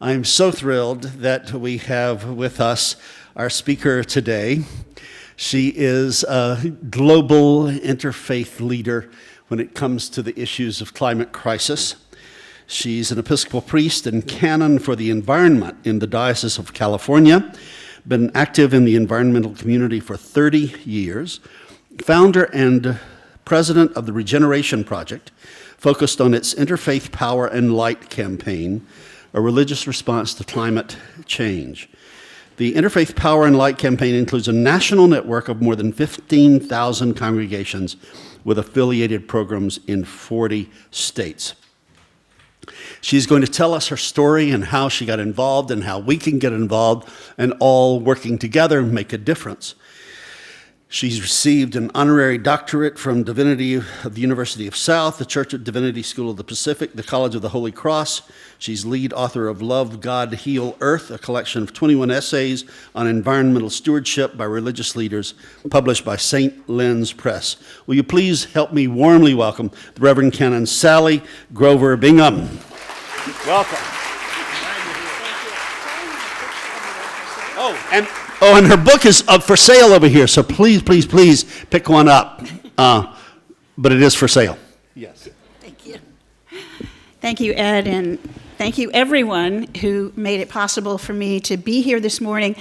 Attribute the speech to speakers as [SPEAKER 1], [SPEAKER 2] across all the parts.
[SPEAKER 1] I am so thrilled that we have with us our speaker today. She is a global interfaith leader when it comes to the issues of climate crisis. She's an Episcopal priest and canon for the environment in the Diocese of California, been active in the environmental community for 30 years, founder and president of the Regeneration Project, focused on its Interfaith Power and Light campaign, a religious response to climate change. The Interfaith Power and Light campaign includes a national network of more than 15,000 congregations with affiliated programs in 40 states. She's going to tell us her story and how she got involved and how we can get involved and all working together make a difference. She's received an honorary doctorate from Divinity of the University of South, the Church of Divinity School of the Pacific, the College of the Holy Cross. She's lead author of Love, God, Heal, Earth, a collection of 21 essays on environmental stewardship by religious leaders, published by St. Len's Press. Will you please help me warmly welcome the Reverend Canon Sally Grover Bingham. Welcome. And her book is up for sale over here, so please pick one up. But it is for sale. Yes.
[SPEAKER 2] Thank you. Thank you, Ed, and thank you everyone who made it possible for me to be here this morning,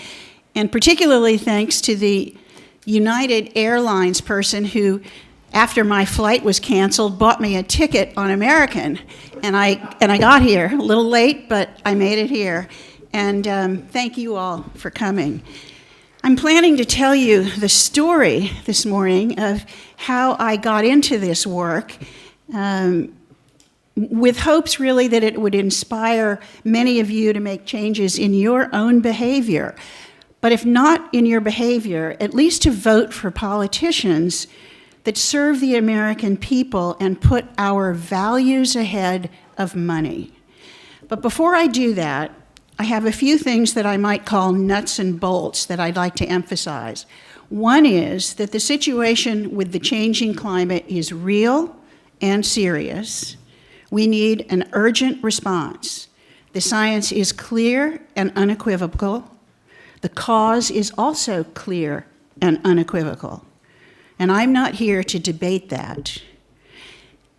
[SPEAKER 2] and particularly thanks to the United Airlines person who, after my flight was canceled, bought me a ticket on American, and I got here a little late, but I made it here. And thank you all for coming. I'm planning to tell you the story this morning of how I got into this work, with hopes really that it would inspire many of you to make changes in your own behavior. But if not in your behavior, at least to vote for politicians that serve the American people and put our values ahead of money. But before I do that, I have a few things that I might call nuts and bolts that I'd like to emphasize. One is that the situation with the changing climate is real and serious. We need an urgent response. The science is clear and unequivocal. The cause is also clear and unequivocal. And I'm not here to debate that.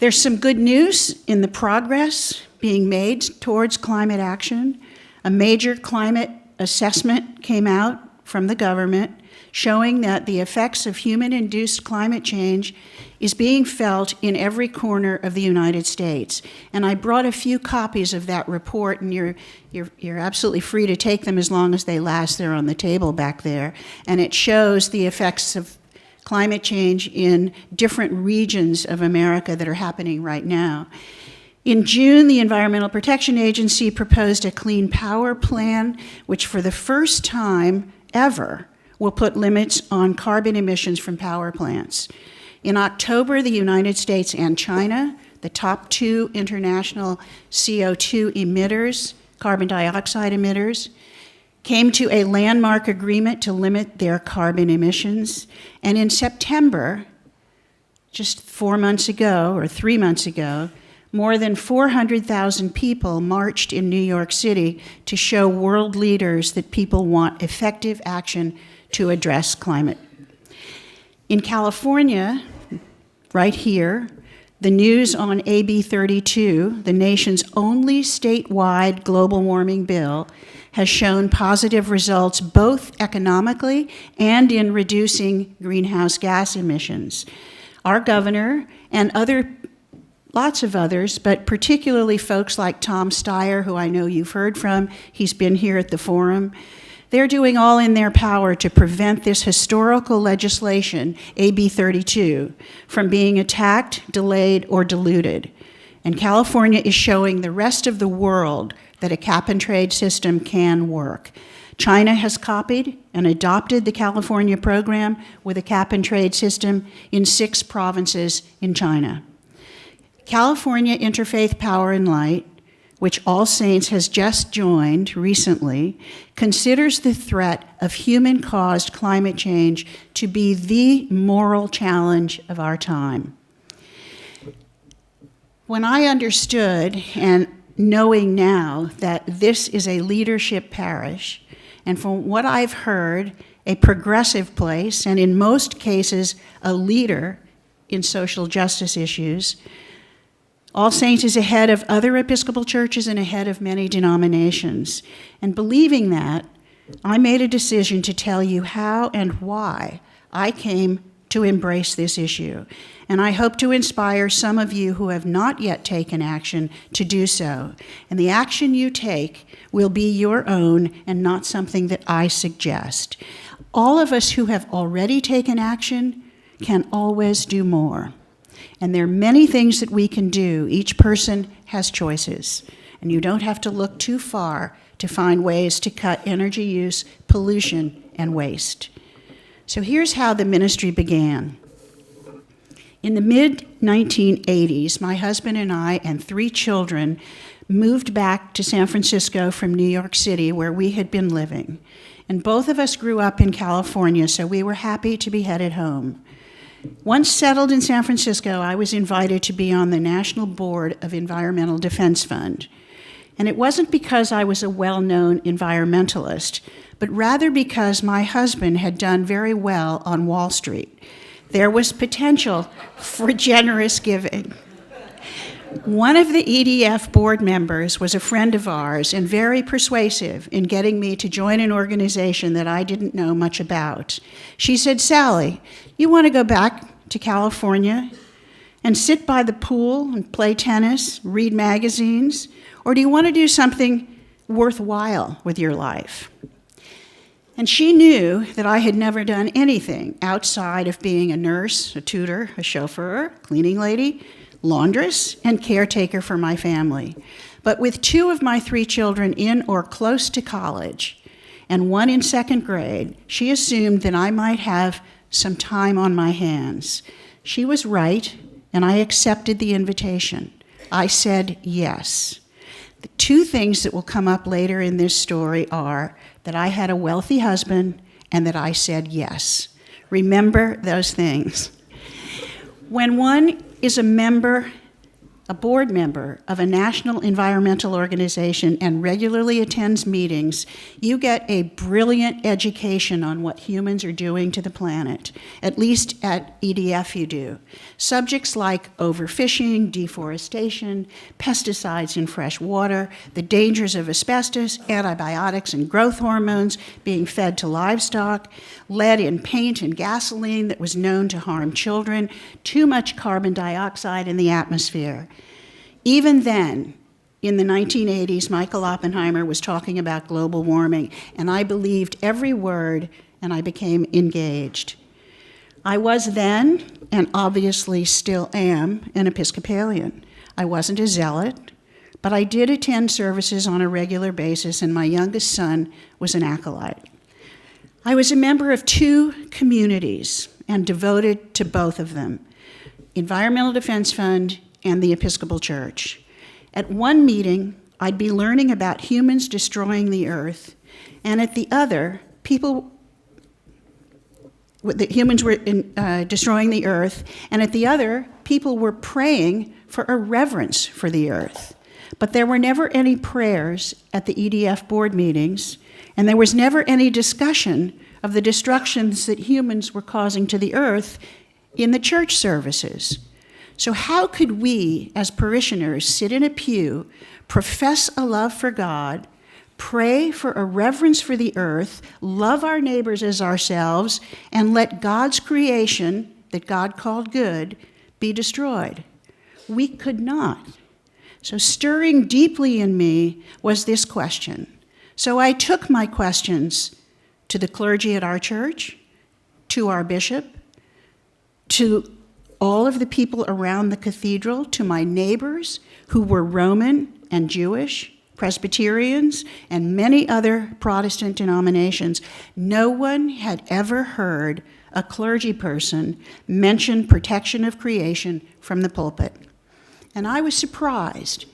[SPEAKER 2] There's some good news in the progress being made towards climate action. A major climate assessment came out from the government showing that the effects of human-induced climate change is being felt in every corner of the United States. And I brought a few copies of that report, and you're absolutely free to take them as long as they last. They're on the table back there. And it shows the effects of climate change in different regions of America that are happening right now. In June, the Environmental Protection Agency proposed a Clean Power Plan, which for the first time ever will put limits on carbon emissions from power plants. In October, the United States and China, the top two international CO2 emitters, carbon dioxide emitters, came to a landmark agreement to limit their carbon emissions. And in September, just 4 months ago or 3 months ago, more than 400,000 people marched in New York City to show world leaders that people want effective action to address climate. In California, right here, the news on AB 32, the nation's only statewide global warming bill, has shown positive results both economically and in reducing greenhouse gas emissions. Our governor and lots of others, but particularly folks like Tom Steyer, who I know you've heard from, he's been here at the forum, they're doing all in their power to prevent this historical legislation, AB 32, from being attacked, delayed, or diluted. And California is showing the rest of the world that a cap-and-trade system can work. China has copied and adopted the California program with a cap-and-trade system in 6 provinces in China. California Interfaith Power and Light, which All Saints has just joined recently, considers the threat of human-caused climate change to be the moral challenge of our time. When I understood and knowing now that this is a leadership parish, and from what I've heard, a progressive place, and in most cases, a leader in social justice issues. All Saints is ahead of other Episcopal churches and ahead of many denominations. And believing that, I made a decision to tell you how and why I came to embrace this issue. And I hope to inspire some of you who have not yet taken action to do so. And the action you take will be your own and not something that I suggest. All of us who have already taken action can always do more. And there are many things that we can do. Each person has choices. And you don't have to look too far to find ways to cut energy use, pollution, and waste. So here's how the ministry began. In the mid-1980s, my husband and I and 3 children moved back to San Francisco from New York City, where we had been living. And both of us grew up in California, so we were happy to be headed home. Once settled in San Francisco, I was invited to be on the National Board of Environmental Defense Fund. And it wasn't because I was a well-known environmentalist, but rather because my husband had done very well on Wall Street. There was potential for generous giving. One of the EDF board members was a friend of ours and very persuasive in getting me to join an organization that I didn't know much about. She said, "Sally, you want to go back to California and sit by the pool and play tennis, read magazines, or do you want to do something worthwhile with your life?" And she knew that I had never done anything outside of being a nurse, a tutor, a chauffeur, cleaning lady, laundress, and caretaker for my family. But with 2 of my 3 children in or close to college, and 1 in 2nd grade, she assumed that I might have some time on my hands. She was right, and I accepted the invitation. I said yes. The 2 things that will come up later in this story are that I had a wealthy husband and that I said yes. Remember those things. When one is a board member of a national environmental organization and regularly attends meetings, you get a brilliant education on what humans are doing to the planet. At least at EDF you do. Subjects like overfishing, deforestation, pesticides in fresh water, the dangers of asbestos, antibiotics and growth hormones being fed to livestock, lead in paint and gasoline that was known to harm children, too much carbon dioxide in the atmosphere. Even then, in the 1980s, Michael Oppenheimer was talking about global warming, and I believed every word, and I became engaged. I was then, and obviously still am, an Episcopalian. I wasn't a zealot, but I did attend services on a regular basis, and my youngest son was an acolyte. I was a member of 2 communities and devoted to both of them, Environmental Defense Fund and the Episcopal Church. At one meeting, I'd be learning about humans destroying the earth, and at the other, humans were destroying the earth, and at the other, people were praying for a reverence for the earth. But there were never any prayers at the EDF board meetings, and there was never any discussion of the destructions that humans were causing to the earth in the church services. So how could we, as parishioners, sit in a pew, profess a love for God, pray for a reverence for the earth, love our neighbors as ourselves, and let God's creation, that God called good, be destroyed? We could not. So stirring deeply in me was this question. So I took my questions to the clergy at our church, to our bishop, to all of the people around the cathedral, to my neighbors who were Roman and Jewish, Presbyterians, and many other Protestant denominations. No one had ever heard a clergy person mention protection of creation from the pulpit. And I was surprised.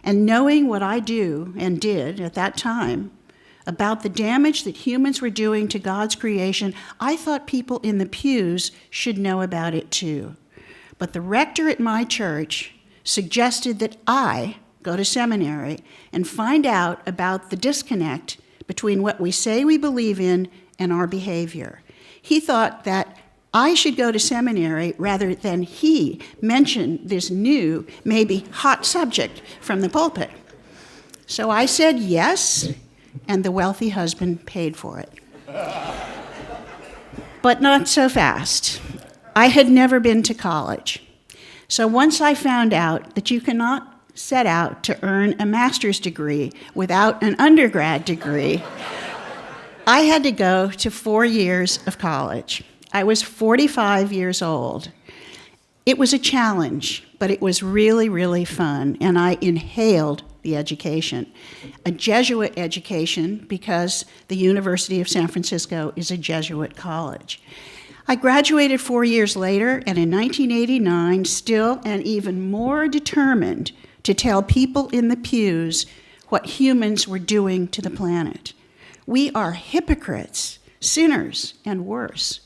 [SPEAKER 2] And knowing what I do and did at that time about the damage that humans were doing to God's creation, I thought people in the pews should know about it too. But the rector at my church suggested that I go to seminary, and find out about the disconnect between what we say we believe in and our behavior. He thought that I should go to seminary rather than he mention this new, maybe hot subject from the pulpit. So I said yes, and the wealthy husband paid for it. But not so fast. I had never been to college. So once I found out that you cannot set out to earn a master's degree without an undergrad degree, I had to go to 4 years of college. I was 45 years old. It was a challenge, but it was really, really fun, and I inhaled the education. A Jesuit education, because the University of San Francisco is a Jesuit college. I graduated 4 years later, and in 1989, still and even more determined to tell people in the pews what humans were doing to the planet. We are hypocrites, sinners, and worse.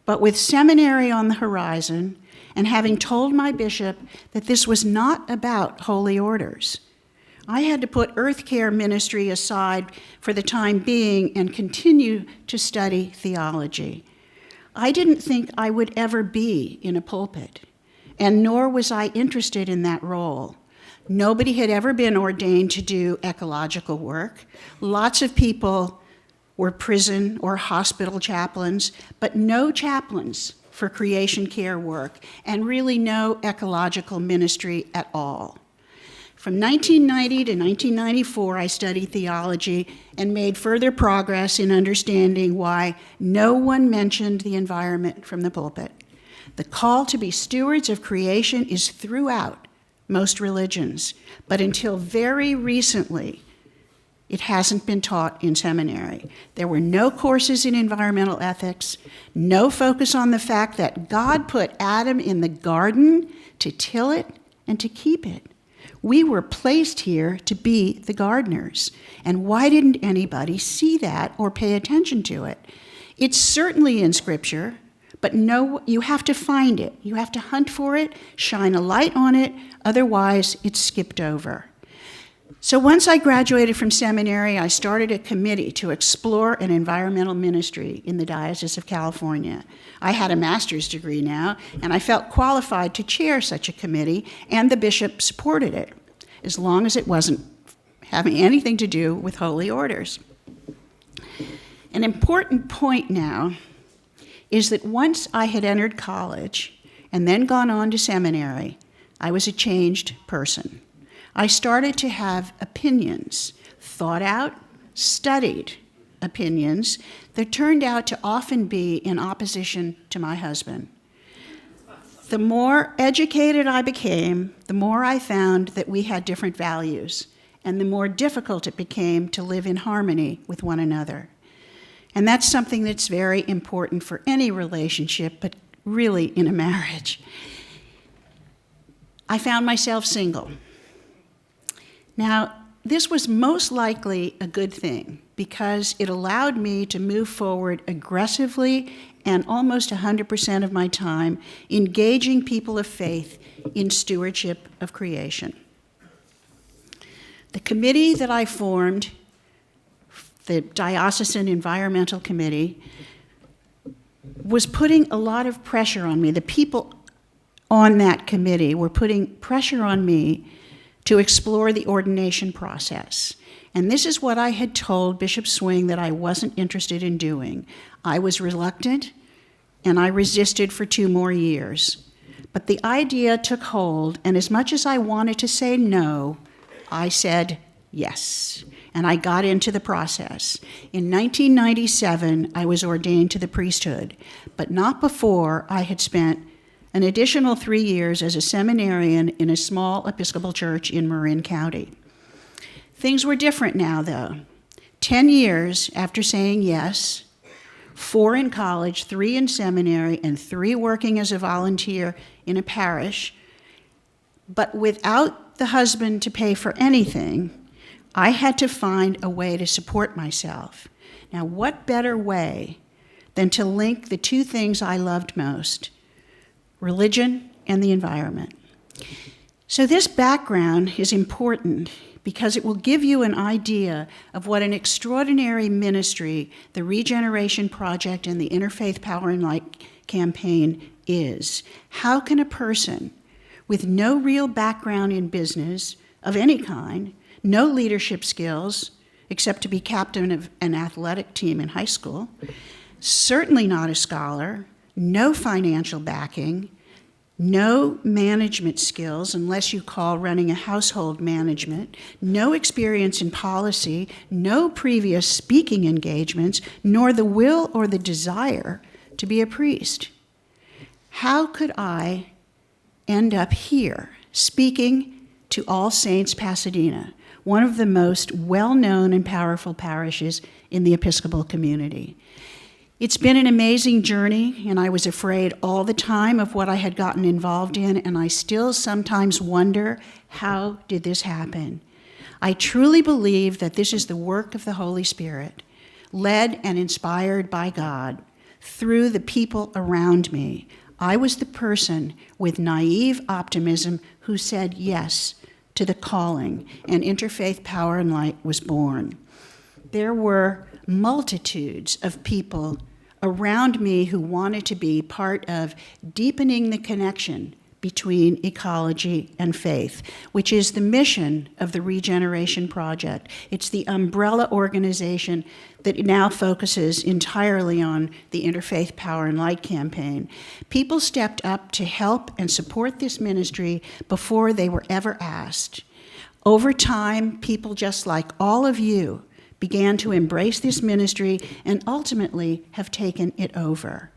[SPEAKER 2] But with seminary on the horizon, and having told my bishop that this was not about holy orders, I had to put earth care ministry aside for the time being and continue to study theology. I didn't think I would ever be in a pulpit, and nor was I interested in that role. Nobody had ever been ordained to do ecological work. Lots of people were prison or hospital chaplains, but no chaplains for creation care work, and really no ecological ministry at all. From 1990 to 1994, I studied theology and made further progress in understanding why no one mentioned the environment from the pulpit. The call to be stewards of creation is throughout most religions, but until very recently, it hasn't been taught in seminary. There were no courses in environmental ethics, no focus on the fact that God put Adam in the garden to till it and to keep it. We were placed here to be the gardeners. And why didn't anybody see that or pay attention to it? It's certainly in Scripture, but no, you have to find it. You have to hunt for it, shine a light on it, otherwise it's skipped over. So once I graduated from seminary, I started a committee to explore an environmental ministry in the Diocese of California. I had a master's degree now, and I felt qualified to chair such a committee, and the bishop supported it, as long as it wasn't having anything to do with holy orders. An important point now is that once I had entered college and then gone on to seminary, I was a changed person. I started to have opinions, thought out, studied opinions that turned out to often be in opposition to my husband. The more educated I became, the more I found that we had different values, and the more difficult it became to live in harmony with one another. And that's something that's very important for any relationship, but really in a marriage. I found myself single. Now, this was most likely a good thing because it allowed me to move forward aggressively and almost 100% of my time engaging people of faith in stewardship of creation. The committee that I formed, the Diocesan Environmental Committee, was putting a lot of pressure on me. The people on that committee were putting pressure on me to explore the ordination process. And this is what I had told Bishop Swing that I wasn't interested in doing. I was reluctant, and I resisted for 2 more years. But the idea took hold, and as much as I wanted to say no, I said yes. And I got into the process. In 1997, I was ordained to the priesthood, but not before I had spent an additional 3 years as a seminarian in a small Episcopal church in Marin County. Things were different now, though. 10 years after saying yes, 4 in college, 3 in seminary, and 3 working as a volunteer in a parish, but without the husband to pay for anything, I had to find a way to support myself. Now, what better way than to link the 2 things I loved most, religion and the environment? So this background is important because it will give you an idea of what an extraordinary ministry the Regeneration Project and the Interfaith Power and Light campaign is. How can a person with no real background in business of any kind, no leadership skills, except to be captain of an athletic team in high school, certainly not a scholar, no financial backing, no management skills, unless you call running a household management, no experience in policy, no previous speaking engagements, nor the will or the desire to be a priest. How could I end up here speaking to All Saints Pasadena, one of the most well-known and powerful parishes in the Episcopal community? It's been an amazing journey, and I was afraid all the time of what I had gotten involved in, and I still sometimes wonder, how did this happen? I truly believe that this is the work of the Holy Spirit, led and inspired by God through the people around me. I was the person with naive optimism who said yes to the calling, and Interfaith Power and Light was born. There were multitudes of people around me who wanted to be part of deepening the connection between ecology and faith, which is the mission of the Regeneration Project. It's the umbrella organization that now focuses entirely on the Interfaith Power and Light campaign. People stepped up to help and support this ministry before they were ever asked. Over time, people just like all of you began to embrace this ministry and ultimately have taken it over.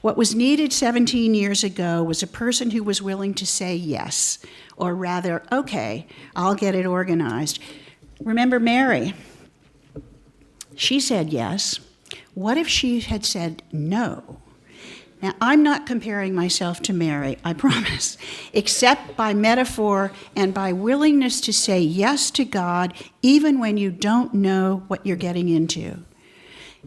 [SPEAKER 2] What was needed 17 years ago was a person who was willing to say yes, or rather, okay, I'll get it organized. Remember Mary? She said yes. What if she had said no? Now, I'm not comparing myself to Mary, I promise, except by metaphor and by willingness to say yes to God, even when you don't know what you're getting into.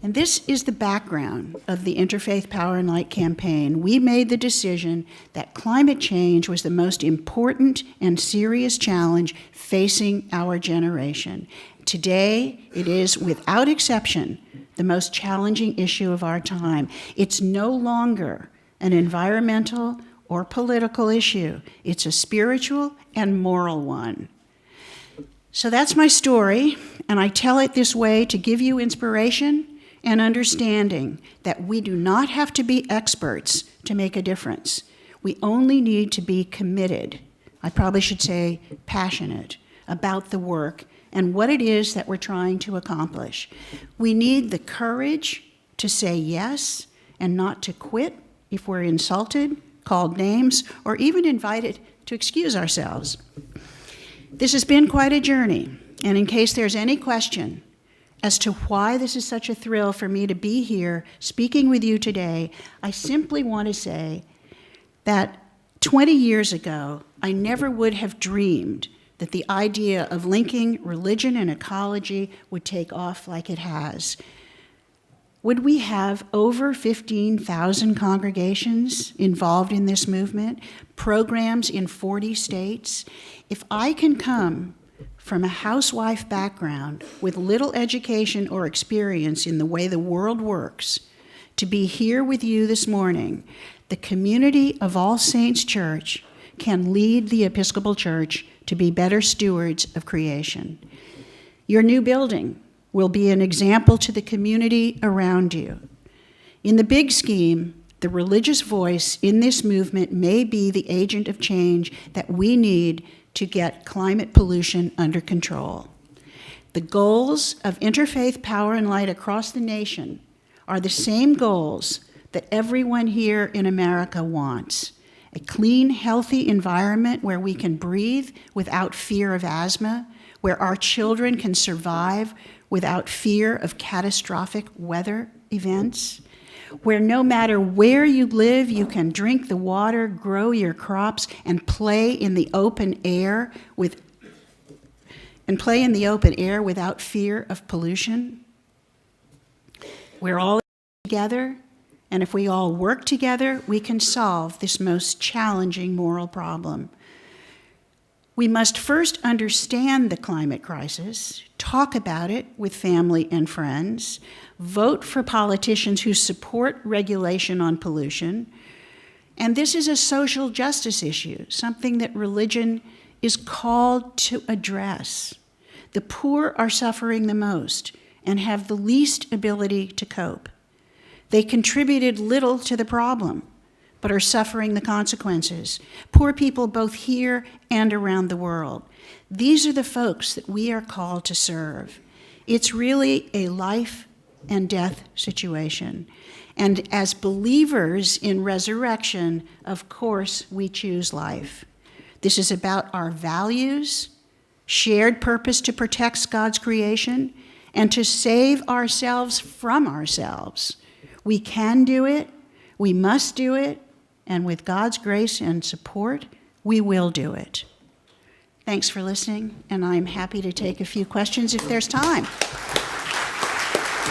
[SPEAKER 2] And this is the background of the Interfaith Power and Light campaign. We made the decision that climate change was the most important and serious challenge facing our generation. Today, it is, without exception, the most challenging issue of our time. It's no longer an environmental or political issue. It's a spiritual and moral one. So that's my story, and I tell it this way to give you inspiration and understanding that we do not have to be experts to make a difference. We only need to be committed, I probably should say passionate, about the work and what it is that we're trying to accomplish. We need the courage to say yes and not to quit if we're insulted, called names, or even invited to excuse ourselves. This has been quite a journey, and in case there's any question as to why this is such a thrill for me to be here speaking with you today, I simply want to say that 20 years ago, I never would have dreamed that the idea of linking religion and ecology would take off like it has. Would we have over 15,000 congregations involved in this movement, programs in 40 states? If I can come from a housewife background with little education or experience in the way the world works, to be here with you this morning, the community of All Saints Church can lead the Episcopal Church to be better stewards of creation. Your new building will be an example to the community around you. In the big scheme, the religious voice in this movement may be the agent of change that we need to get climate pollution under control. The goals of Interfaith Power and Light across the nation are the same goals that everyone here in America wants. A clean, healthy environment where we can breathe without fear of asthma, where our children can survive without fear of catastrophic weather events, where no matter where you live, you can drink the water, grow your crops, and play in the open air without fear of pollution. We're all together, and if we all work together, we can solve this most challenging moral problem. We must first understand the climate crisis, talk about it with family and friends, vote for politicians who support regulation on pollution. And this is a social justice issue, something that religion is called to address. The poor are suffering the most and have the least ability to cope. They contributed little to the problem, but are suffering the consequences. Poor people both here and around the world. These are the folks that we are called to serve. It's really a life and death situation. And as believers in resurrection, of course, we choose life. This is about our values, shared purpose to protect God's creation, and to save ourselves from ourselves. We can do it, we must do it, and with God's grace and support, we will do it. Thanks for listening, and I'm happy to take a few questions if there's time.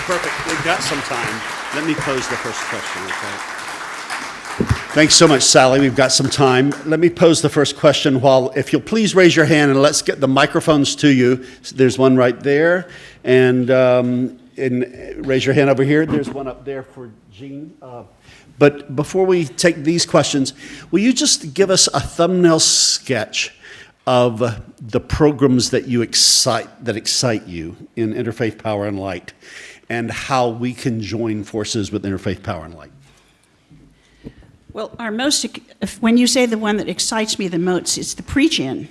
[SPEAKER 1] Perfect. We've got some time. Let me pose the first question, okay? Thanks so much, Sally. We've got some time. Let me pose the first question if you'll please raise your hand and let's get the microphones to you. There's one right there, and raise your hand over here. There's one up there for Jean. But before we take these questions, will you just give us a thumbnail sketch of the programs that excite you in Interfaith Power and Light, and how we can join forces with Interfaith Power and Light?
[SPEAKER 2] Well, when you say the one that excites me the most, it's the preach-in.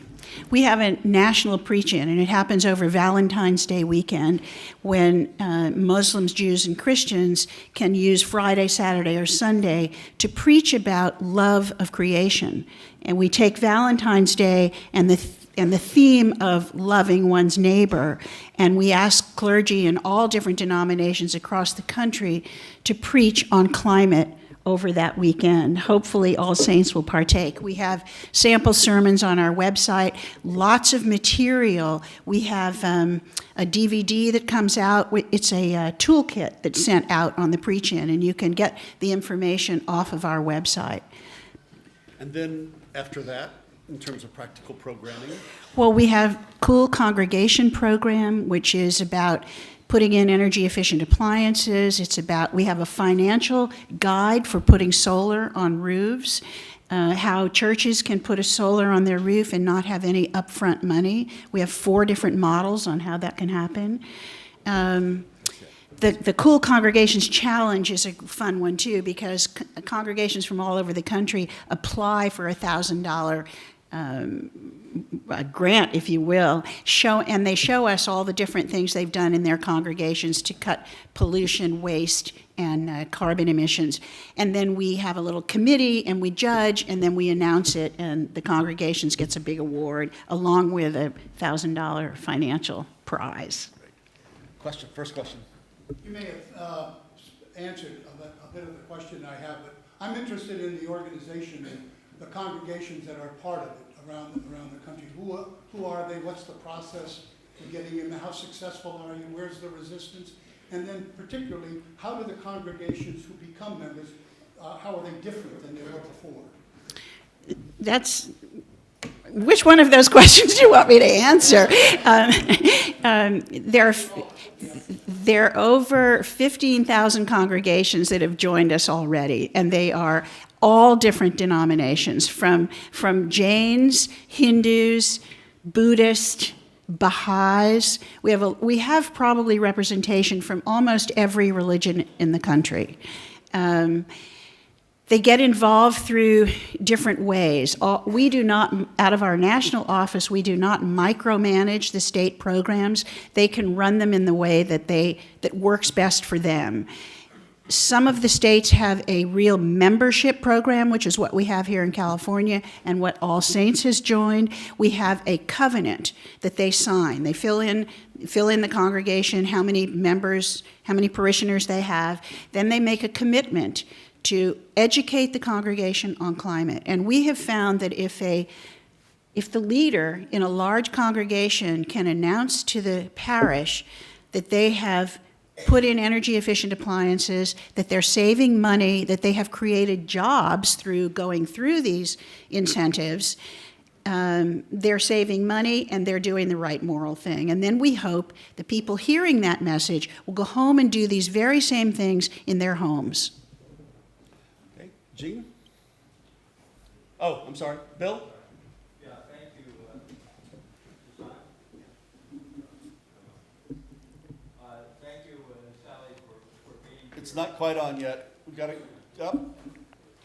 [SPEAKER 2] We have a national preach-in, and it happens over Valentine's Day weekend when Muslims, Jews, and Christians can use Friday, Saturday, or Sunday to preach about love of creation. And we take Valentine's Day and the theme of loving one's neighbor, and we ask clergy in all different denominations across the country to preach on climate over that weekend. Hopefully all saints will partake. We have sample sermons on our website, lots of material. We have a DVD that comes out. It's a toolkit that's sent out on the preach-in, and you can get the information off of our website.
[SPEAKER 1] And then after that, in terms of practical programming?
[SPEAKER 2] Well, we have Cool Congregation program, which is about putting in energy efficient appliances. We have a financial guide for putting solar on roofs, how churches can put a solar on their roof and not have any upfront money. We have 4 different models on how that can happen. The Cool Congregations Challenge is a fun one too, because congregations from all over the country apply for a $1,000 grant, if you will, and they show us all the different things they've done in their congregations to cut pollution, waste, and carbon emissions. And then we have a little committee, and we judge, and then we announce it, and the congregations gets a big award, along with a $1,000 financial prize.
[SPEAKER 1] Question. First question.
[SPEAKER 3] You may have answered a bit of the question I have, but I'm interested in the organization and the congregations that are part of it around the country. Who are they? What's the process for getting in? How successful are you? Where's the resistance? And then particularly, how do the congregations who become members, how are they different than they were before?
[SPEAKER 2] Which one of those questions do you want me to answer? There are over 15,000 congregations that have joined us already, and they are all different denominations, from Jains, Hindus, Buddhists, Baha'is. We have probably representation from almost every religion in the country. They get involved through different ways. We do not, out of our national office, we do not micromanage the state programs. They can run them in the way that works best for them. Some of the states have a real membership program, which is what we have here in California and what All Saints has joined. We have a covenant that they sign. They fill in the congregation, how many members, how many parishioners they have. Then they make a commitment to educate the congregation on climate. And we have found that if the leader in a large congregation can announce to the parish that they have put in energy efficient appliances, that they're saving money, that they have created jobs through going through these incentives, they're saving money and they're doing the right moral thing. And then we hope the people hearing that message will go home and do these very same things in their homes.
[SPEAKER 1] Okay, Gene? Oh, I'm sorry, Bill?
[SPEAKER 4] Yeah, thank you. Thank you, Sally, for being here.
[SPEAKER 1] It's not quite on yet. We got it up.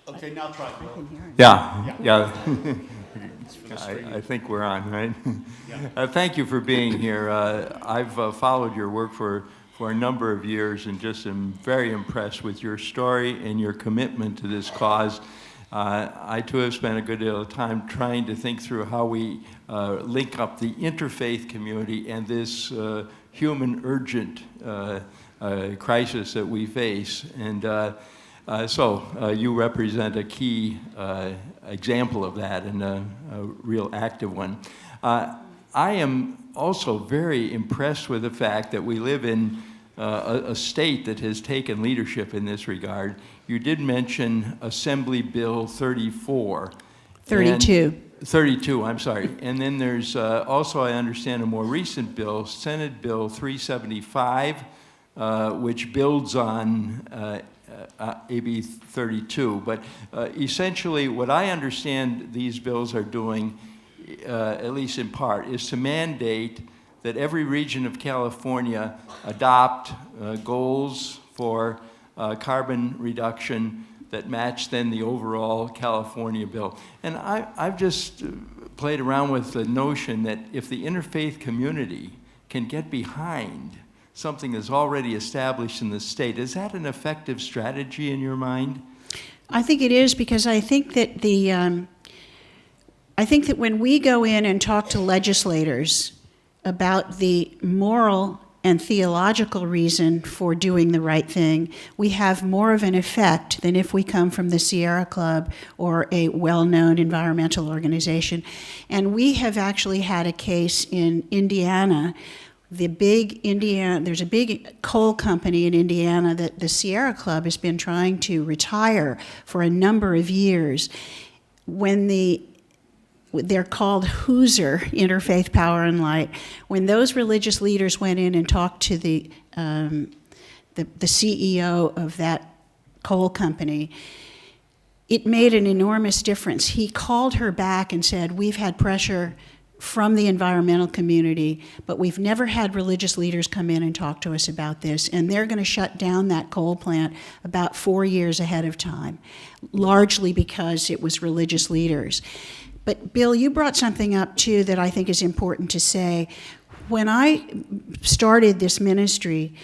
[SPEAKER 1] Okay, now try, Bill.
[SPEAKER 4] Yeah.
[SPEAKER 1] For the screen.
[SPEAKER 4] I think we're on, right?
[SPEAKER 1] Yeah.
[SPEAKER 4] Thank you for being here. I've followed your work for a number of years and just am very impressed with your story and your commitment to this cause. I too have spent a good deal of time trying to think through how we link up the interfaith community and this human urgent crisis that we face. And so you represent a key example of that, and a real active one. I am also very impressed with the fact that we live in a state that has taken leadership in this regard. You did mention Assembly Bill 34.
[SPEAKER 2] 32.
[SPEAKER 4] 32, I'm sorry. And then there's also, I understand, a more recent bill, Senate Bill 375, which builds on AB 32. But essentially, what I understand these bills are doing, at least in part, is to mandate that every region of California adopt goals for carbon reduction that match then the overall California bill. And I've just played around with the notion that if the interfaith community can get behind something that's already established in the state, is that an effective strategy in your mind?
[SPEAKER 2] I think it is, because I think that when we go in and talk to legislators about the moral and theological reason for doing the right thing, we have more of an effect than if we come from the Sierra Club or a well-known environmental organization. And we have actually had a case in Indiana. There's a big coal company in Indiana that the Sierra Club has been trying to retire for a number of years. They're called Hoosier Interfaith Power and Light. When those religious leaders went in and talked to the CEO of that coal company, it made an enormous difference. He called her back and said, "We've had pressure from the environmental community, but we've never had religious leaders come in and talk to us about this, and they're going to shut down that coal plant about 4 years ahead of time, largely because it was religious leaders." But Bill, you brought something up too that I think is important to say. When I started this ministry,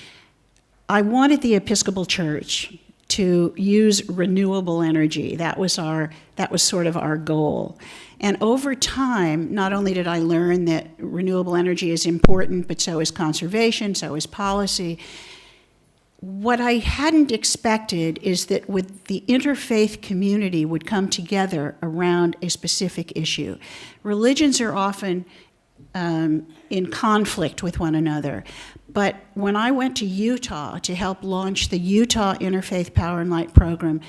[SPEAKER 2] I wanted the Episcopal Church to use renewable energy. That was sort of our goal. And over time, not only did I learn that renewable energy is important, but so is conservation, so is policy. What I hadn't expected is that the interfaith community would come together around a specific issue. Religions are often in conflict with one another. But when I went to Utah to help launch the Utah Interfaith Power and Light program,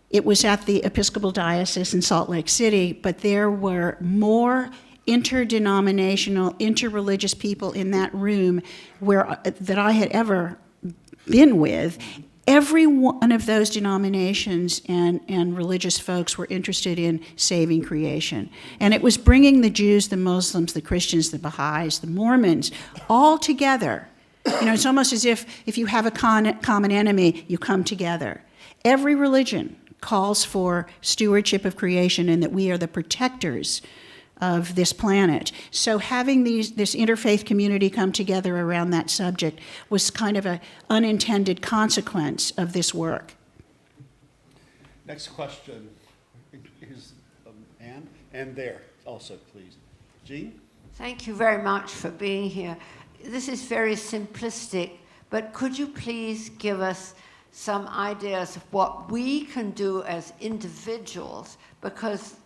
[SPEAKER 2] it was at the Episcopal Diocese in Salt Lake City, but there were more interdenominational, interreligious people in that room that I had ever been with. Every one of those denominations and religious folks were interested in saving creation. And it was bringing the Jews, the Muslims, the Christians, the Baha'is, the Mormons, all together. You know, it's almost as if you have a common enemy, you come together. Every religion calls for stewardship of creation and that we are the protectors of this planet. So having this interfaith community come together around that subject was kind of an unintended consequence of this work.
[SPEAKER 1] Next question is Anne, and there also, please. Jean?
[SPEAKER 5] Thank you very much for being here. This is very simplistic, but could you please give us some ideas of what we can do as individuals? Because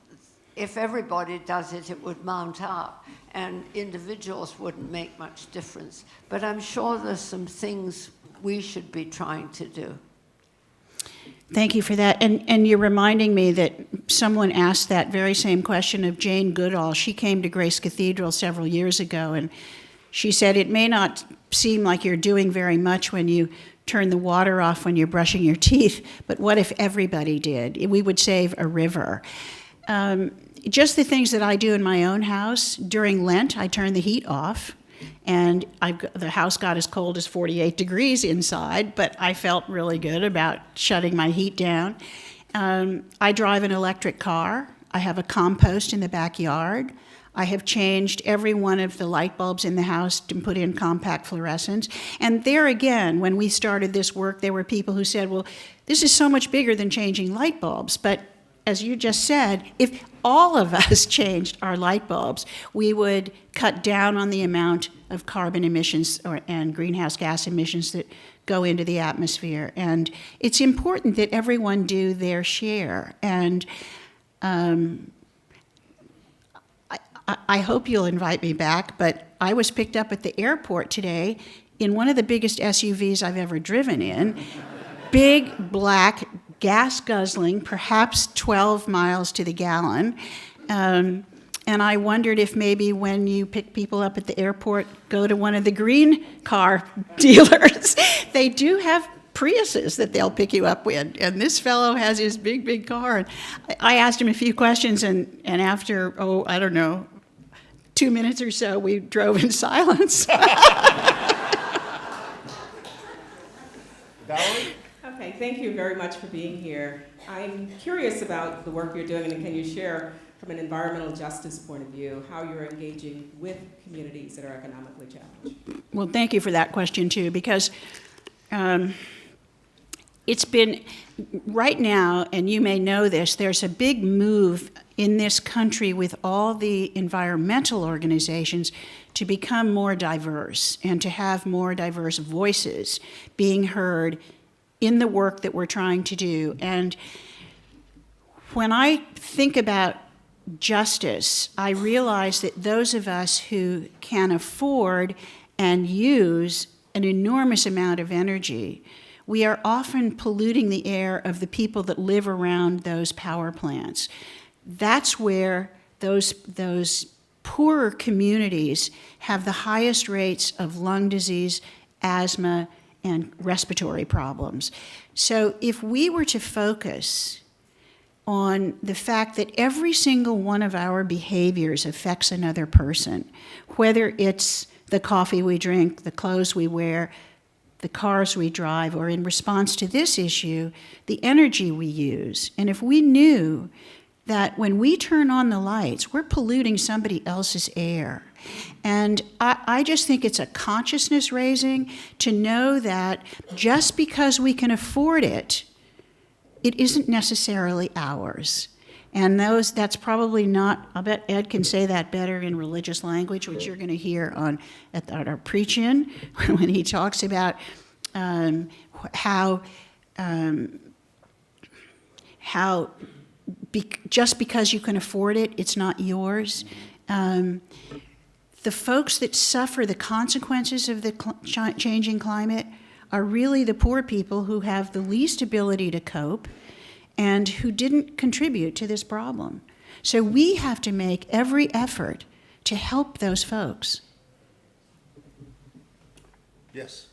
[SPEAKER 5] if everybody does it, it would mount up, and individuals wouldn't make much difference. But I'm sure there's some things we should be trying to do.
[SPEAKER 2] Thank you for that. And you're reminding me that someone asked that very same question of Jane Goodall. She came to Grace Cathedral several years ago, and she said, it may not seem like you're doing very much when you turn the water off when you're brushing your teeth, but what if everybody did? We would save a river. Just the things that I do in my own house. During Lent, I turn the heat off, and the house got as cold as 48 degrees inside, but I felt really good about shutting my heat down. I drive an electric car. I have a compost in the backyard. I have changed every one of the light bulbs in the house to put in compact fluorescents. And there again, when we started this work, there were people who said, well, this is so much bigger than changing light bulbs. But as you just said, if all of us changed our light bulbs, we would cut down on the amount of carbon emissions and greenhouse gas emissions that go into the atmosphere. And it's important that everyone do their share. And I hope you'll invite me back, but I was picked up at the airport today in one of the biggest SUVs I've ever driven in. Big, black, gas-guzzling, perhaps 12 miles to the gallon. And I wondered if maybe when you pick people up at the airport, go to one of the green car dealers. They do have Priuses that they'll pick you up with. And this fellow has his big, big car. And I asked him a few questions, and after, I don't know, 2 minutes or so, we drove in silence.
[SPEAKER 1] Valerie?
[SPEAKER 6] Okay, thank you very much for being here. I'm curious about the work you're doing, and can you share, from an environmental justice point of view, how you're engaging with communities that are economically challenged?
[SPEAKER 2] Well, thank you for that question, too, because it's been, right now, and you may know this, there's a big move in this country with all the environmental organizations to become more diverse and to have more diverse voices being heard in the work that we're trying to do. And when I think about justice, I realize that those of us who can afford and use an enormous amount of energy, we are often polluting the air of the people that live around those power plants. That's where those poorer communities have the highest rates of lung disease, asthma, and respiratory problems. So if we were to focus on the fact that every single one of our behaviors affects another person, whether it's the coffee we drink, the clothes we wear, the cars we drive, or in response to this issue, the energy we use. And if we knew that when we turn on the lights, we're polluting somebody else's air. And I just think it's a consciousness raising to know that just because we can afford it, it isn't necessarily ours. And that's probably not, I'll bet Ed can say that better in religious language, which you're going to hear at our preach-in, when he talks about how just because you can afford it, it's not yours. The folks that suffer the consequences of the changing climate are really the poor people who have the least ability to cope and who didn't contribute to this problem. So we have to make every effort to help those folks.
[SPEAKER 1] Yes.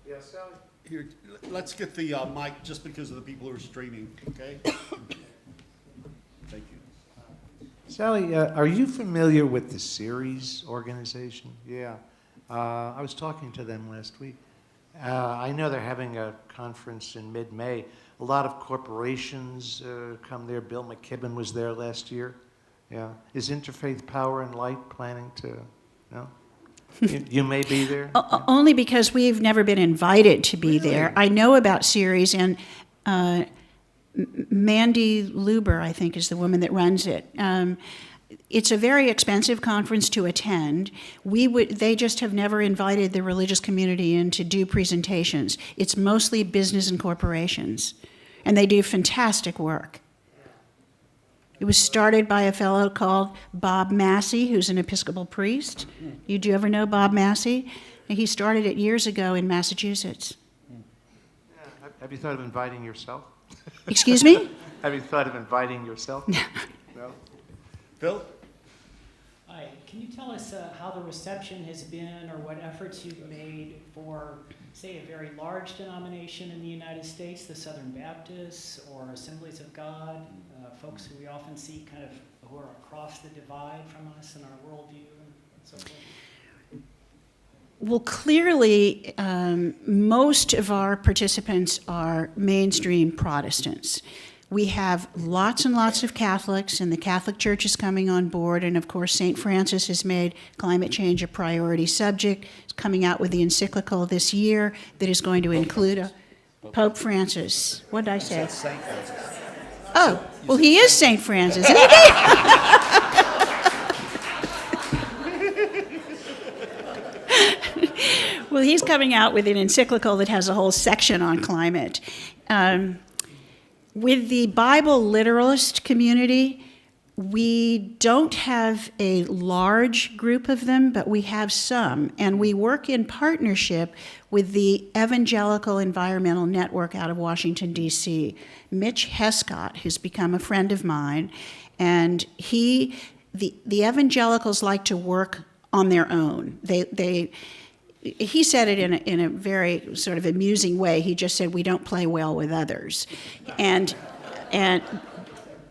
[SPEAKER 7] Yes, Sally?
[SPEAKER 1] Here, let's get the mic just because of the people who are streaming, okay? Thank you.
[SPEAKER 7] Sally, are you familiar with the Ceres organization? Yeah. I was talking to them last week. I know they're having a conference in mid-May. A lot of corporations come there. Bill McKibben was there last year. Yeah. Is Interfaith Power and Light planning to, no? You may be there?
[SPEAKER 2] Only because we've never been invited to be
[SPEAKER 7] Really?
[SPEAKER 2] there. I know about Ceres, and Mandy Luber, I think, is the woman that runs it. It's a very expensive conference to attend. They just have never invited the religious community in to do presentations. It's mostly business and corporations, and they do fantastic work. It was started by a fellow called Bob Massey, who's an Episcopal priest. Do you ever know Bob Massey? He started it years ago in Massachusetts.
[SPEAKER 7] Yeah. Have you thought of inviting yourself?
[SPEAKER 2] Excuse me?
[SPEAKER 7] Have you thought of inviting yourself? No?
[SPEAKER 1] Phil?
[SPEAKER 8] Hi, can you tell us how the reception has been or what efforts you've made for, say, a very large denomination in the United States, the Southern Baptists or Assemblies of God, folks who we often see kind of who are across the divide from us in our worldview and so forth?
[SPEAKER 2] Well, clearly, most of our participants are mainstream Protestants. We have lots and lots of Catholics, and the Catholic Church is coming on board, and of course, St. Francis has made climate change a priority subject. He's coming out with the encyclical this year that is going to include Pope Francis. What did I say?
[SPEAKER 1] Saint Francis.
[SPEAKER 2] Oh, well, he is St. Francis, isn't he? Well, he's coming out with an encyclical that has a whole section on climate. With the Bible literalist community, we don't have a large group of them, but we have some, and we work in partnership with the Evangelical Environmental Network out of Washington, D.C. Mitch Hescott has become a friend of mine, and the evangelicals like to work on their own. He said it in a very sort of amusing way. He just said, we don't play well with others.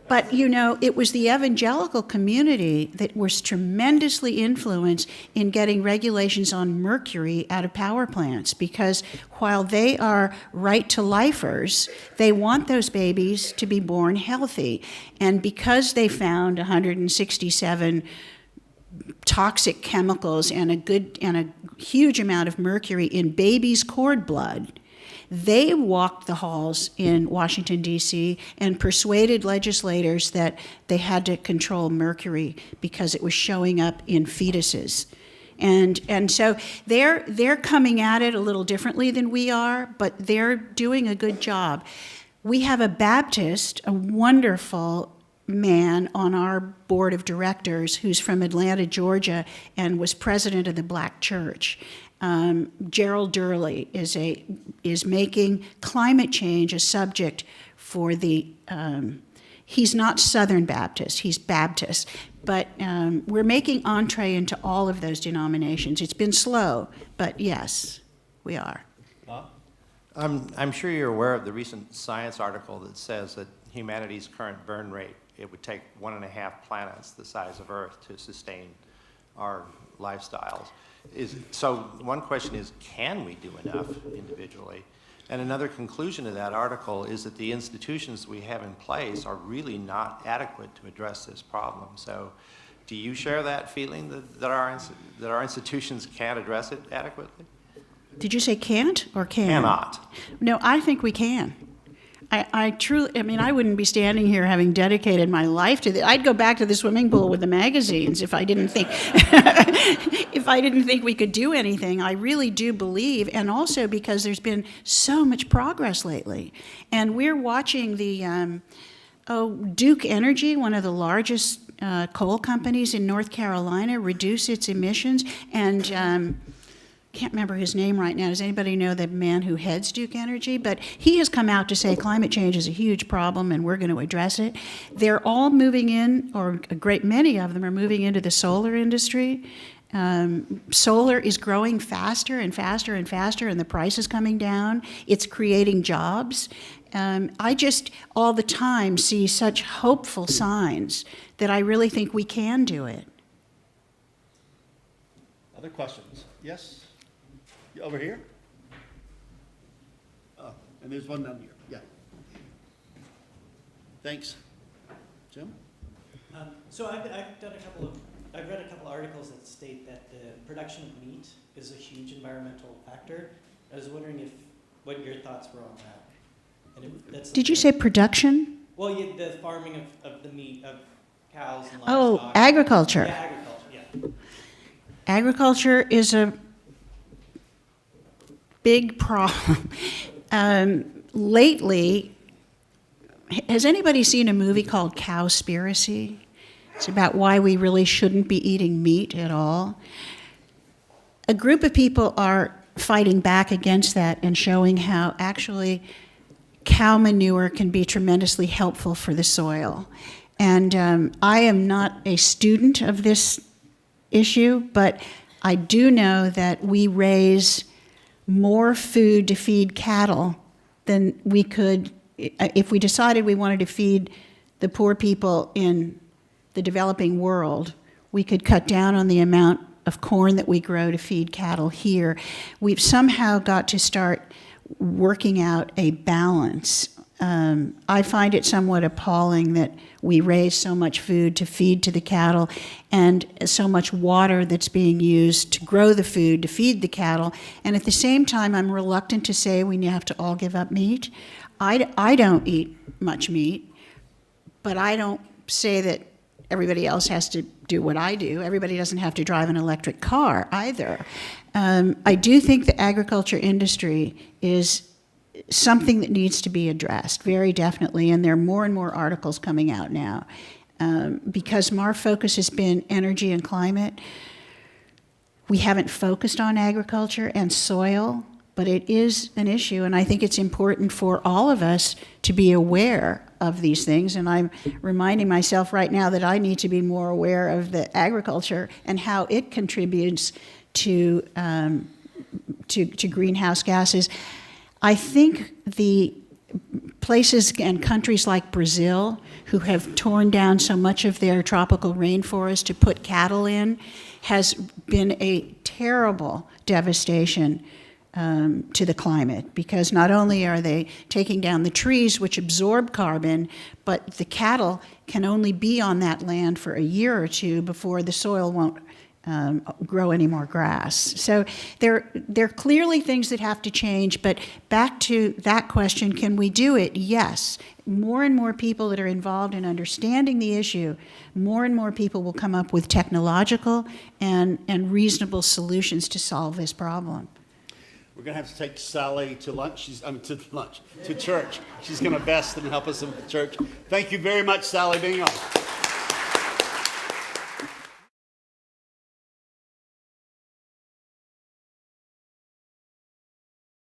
[SPEAKER 2] But, you know, it was the evangelical community that was tremendously influenced in getting regulations on mercury out of power plants, because while they are right-to-lifers, they want those babies to be born healthy. And because they found 167 toxic chemicals and a huge amount of mercury in babies' cord blood, they walked the halls in Washington, D.C., and persuaded legislators that they had to control mercury because it was showing up in fetuses. And so they're coming at it a little differently than we are, but they're doing a good job. We have a Baptist, a wonderful man on our board of directors who's from Atlanta, Georgia, and was president of the Black Church. Gerald Durley is making climate change a subject for the. He's not Southern Baptist; he's Baptist, but we're making entree into all of those denominations. It's been slow, but yes, we are.
[SPEAKER 9] I'm sure you're aware of the recent science article that says that humanity's current burn rate, it would take 1.5 planets the size of Earth to sustain our lifestyles. So one question is, can we do enough individually? And another conclusion to that article is that the institutions we have in place are really not adequate to address this problem. So do you share that feeling that our institutions can't address it adequately?
[SPEAKER 2] Did you say can't or can?
[SPEAKER 9] Cannot.
[SPEAKER 2] No, I think we can. I mean, I wouldn't be standing here having dedicated my life to this. I'd go back to the swimming pool with the magazines if I didn't think we could do anything. I really do believe, and also because there's been so much progress lately. And we're watching the Duke Energy, one of the largest coal companies in North Carolina, reduce its emissions, and can't remember his name right now. Does anybody know the man who heads Duke Energy? But he has come out to say climate change is a huge problem and we're going to address it. They're all moving in, or a great many of them are moving into the solar industry. Solar is growing faster and faster and faster, and the price is coming down. It's creating jobs. I just all the time see such hopeful signs that I really think we can do it.
[SPEAKER 1] Other questions? Yes? Over here? Oh, and there's one down here. Yeah. Thanks. Jim?
[SPEAKER 10] So I've read a couple articles that state that the production of meat is a huge environmental factor. I was wondering what your thoughts were on that. And if that's
[SPEAKER 2] Did you say production?
[SPEAKER 10] Well, the farming of the meat of cows and livestock.
[SPEAKER 2] Oh, agriculture.
[SPEAKER 10] Yeah, agriculture, yeah.
[SPEAKER 2] Agriculture is a big problem. Lately, has anybody seen a movie called Cowspiracy? It's about why we really shouldn't be eating meat at all. A group of people are fighting back against that and showing how actually cow manure can be tremendously helpful for the soil. And I am not a student of this issue, but I do know that we raise more food to feed cattle than we could, if we decided we wanted to feed the poor people in the developing world, we could cut down on the amount of corn that we grow to feed cattle here. We've somehow got to start working out a balance. I find it somewhat appalling that we raise so much food to feed to the cattle and so much water that's being used to grow the food to feed the cattle. And at the same time, I'm reluctant to say we have to all give up meat. I don't eat much meat, but I don't say that everybody else has to do what I do. Everybody doesn't have to drive an electric car either. I do think the agriculture industry is something that needs to be addressed, very definitely, and there are more and more articles coming out now. Because our focus has been energy and climate, we haven't focused on agriculture and soil, but it is an issue, and I think it's important for all of us to be aware of these things, and I'm reminding myself right now that I need to be more aware of the agriculture and how it contributes to greenhouse gases. I think the places and countries like Brazil, who have torn down so much of their tropical rainforest to put cattle in, has been a terrible devastation to the climate, because not only are they taking down the trees which absorb carbon, but the cattle can only be on that land for a year or two before the soil won't grow any more grass. So there are clearly things that have to change, but back to that question, can we do it? Yes. More and more people that are involved in understanding the issue, more and more people will come up with technological and reasonable solutions to solve this problem.
[SPEAKER 1] We're going to have to take Sally to lunch. To church. She's going to vest and help us in the church. Thank you very much, Sally Bingham.